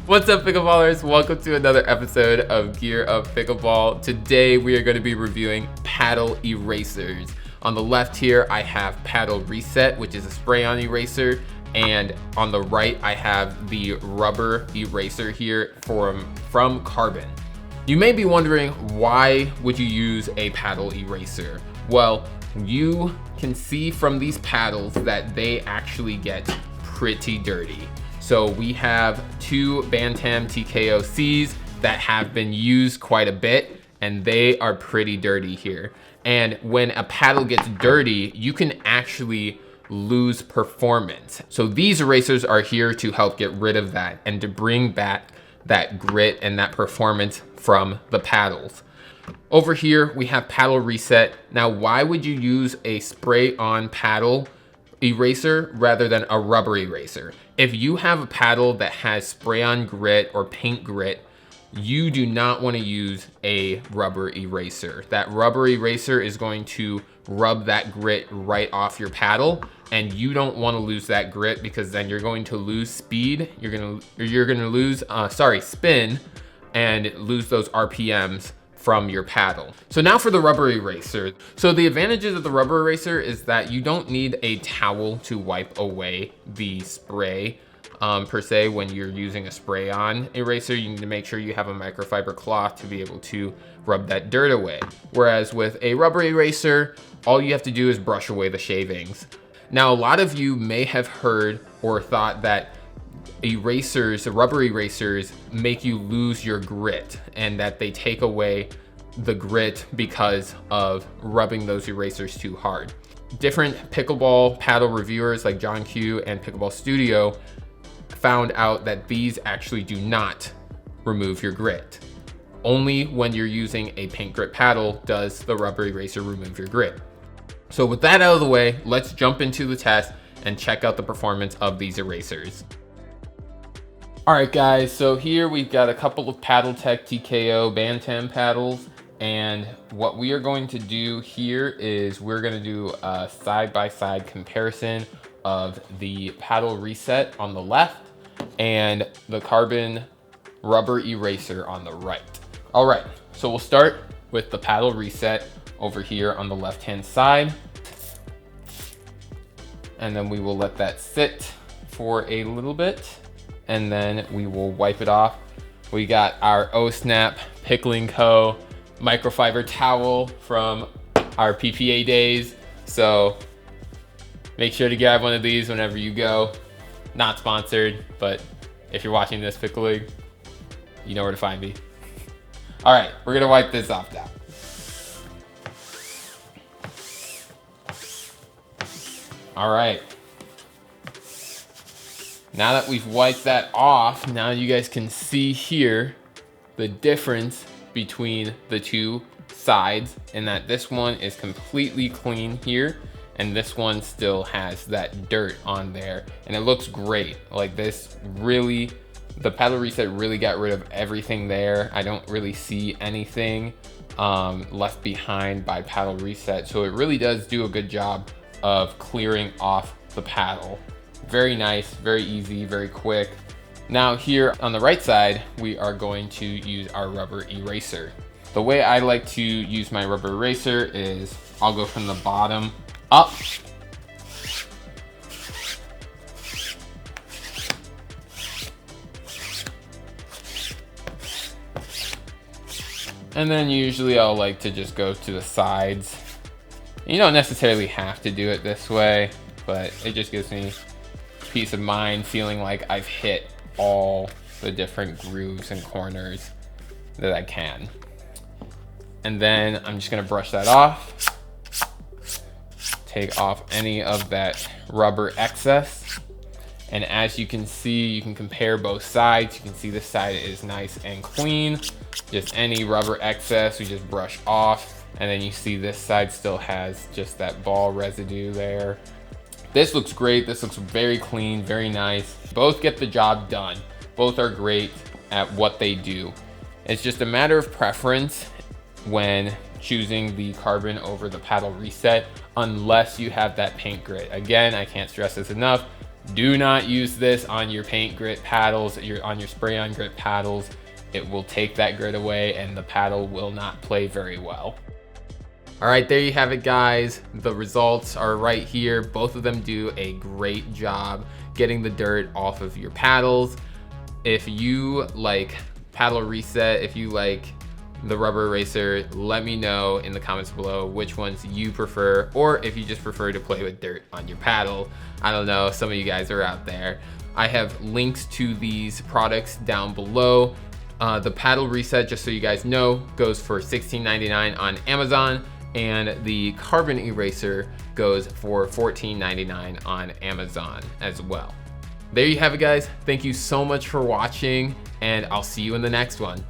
What's up, Pickleballers? Welcome to another episode of Gear Up Pickleball. Today we are going to be reviewing paddle erasers. On the left here I have Paddle Reset, which is a spray-on eraser, and on the right I have the rubber eraser here from Carbon. You may be wondering, why would you use a paddle eraser? Well, you can see from these paddles that they actually get pretty dirty. So we have two Bantam TKOCs that have been used quite a bit, and they are pretty dirty here. And when a paddle gets dirty, you can actually lose performance. So these erasers are here to help get rid of that and to bring back that grit and that performance from the paddles. Over here, we have Paddle Reset. Now, why would you use a spray-on paddle eraser rather than a rubber eraser? If you have a paddle that has spray-on grit or paint grit, you do not want to use a rubber eraser. That rubber eraser is going to rub that grit right off your paddle, and you don't want to lose that grit, because then you're going to lose speed. You're gonna lose spin and lose those RPMs from your paddle. So now for the rubber eraser. So the advantages of the rubber eraser is that you don't need a towel to wipe away the spray per se. When you're using a spray-on eraser, you need to make sure you have a microfiber cloth to be able to rub that dirt away. Whereas with a rubber eraser, all you have to do is brush away the shavings. Now, a lot of you may have heard or thought that rubber erasers make you lose your grit, and that they take away the grit because of rubbing those erasers too hard. Different pickleball paddle reviewers like John Q and Pickleball Studio found out that these actually do not remove your grit. Only when you're using a paint grit paddle does the rubber eraser remove your grit. So with that out of the way, let's jump into the test and check out the performance of these erasers. All right, guys, so here we've got a couple of Paddle Tech TKO Bantam paddles, and what we are going to do here is we're going to do a side-by-side comparison of the Paddle Reset on the left and the Carbon rubber eraser on the right. All right, so we'll start with the Paddle Reset over here on the left-hand side, and then we will let that sit for a little bit, and then we will wipe it off. We got our O-Snap Pickling Co. microfiber towel from our PPA days. So make sure to grab one of these whenever you go. Not sponsored, but if you're watching this Pickle League, you know where to find me. All right, we're gonna wipe this off now. All right. Now that we've wiped that off, now you guys can see here the difference between the two sides, and that this one is completely clean here, and this one still has that dirt on there, and it looks great. Like, this really, the Paddle Reset really got rid of everything there. I don't really see anything left behind by Paddle Reset, so it really does do a good job of clearing off the paddle. Very nice, very easy, very quick. Now here on the right side, we are going to use our rubber eraser. The way I like to use my rubber eraser is I'll go from the bottom up. And then usually I'll like to just go to the sides. You don't necessarily have to do it this way, but it just gives me peace of mind feeling like I've hit all the different grooves and corners that I can. And then I'm just gonna brush that off, take off any of that rubber excess. And as you can see, you can compare both sides. You can see this side is nice and clean. Just any rubber excess, we just brush off. And then you see this side still has just that ball residue there. This looks great. This looks very clean, very nice. Both get the job done. Both are great at what they do. It's just a matter of preference when choosing the Carbon over the Paddle Reset, unless you have that paint grit. Again, I can't stress this enough. Do not use this on your paint grit paddles, on your spray on grit paddles. It will take that grit away and the paddle will not play very well. All right, there you have it, guys. The results are right here. Both of them do a great job getting the dirt off of your paddles. If you like Paddle Reset, if you like the rubber eraser, let me know in the comments below which ones you prefer, or if you just prefer to play with dirt on your paddle. I don't know, some of you guys are out there. I have links to these products down below. The Paddle Reset, just so you guys know, goes for $16.99 on Amazon, and the Carbon Eraser goes for $14.99 on Amazon as well. There you have it, guys. Thank you so much for watching, and I'll see you in the next one.